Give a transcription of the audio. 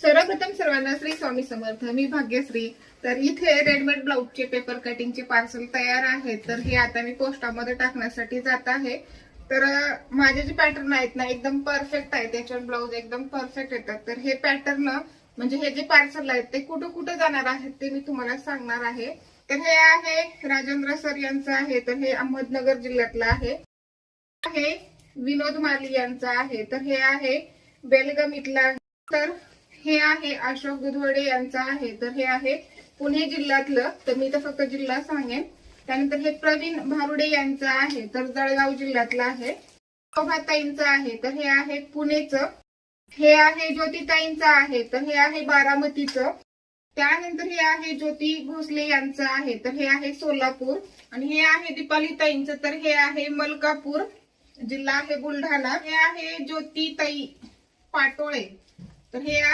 सर्वप्रथम सर्वांना श्री स्वामी समर्थ. मी भाग्यश्री. तर इथे रेडीमेड ब्लाऊजचे पेपर कटिंगचे पार्सल तयार आहेत. तर हे आता मी पोस्टामध्ये टाकण्यासाठी जात आहे. तर माझे जे पॅटर्न आहेत ना एकदम परफेक्ट आहेत, त्याच्यावर ब्लाऊज एकदम परफेक्ट येतात. तर हे पॅटर्न म्हणजे हे जे पार्सल आहेत ते कुठं कुठं जाणार आहेत ते मी तुम्हाला सांगणार आहे. तर हे आहे राजेंद्र सर यांचं आहे. तर हे अहमदनगर जिल्ह्यातलं आहे. विनोद माली यांचं आहे. तर हे आहे बेलगाम इथला आहे. तर हे आहे अशोक दुधवडे यांचा आहे. तर हे आहे पुणे जिल्ह्यातलं. तर मी तर फक्त जिल्हा सांगेन. त्यानंतर हे प्रवीण भारुडे यांचं आहे. तर जळगाव जिल्ह्यातलं आहे. शोभाताईंचं आहे. तर हे आहे पुणेचं. हे आहे ज्योतिताईंचं आहे. तर हे आहे बारामतीचं. त्यानंतर हे आहे ज्योती भोसले यांचं आहे. तर हे आहे सोलापूर. आणि हे आहे दीपालीताईंचं. तर हे आहे मलकापूर, जिल्हा आहे बुलढाणा. हे आहे ज्योतिताई पाटोळे. तर हे आहे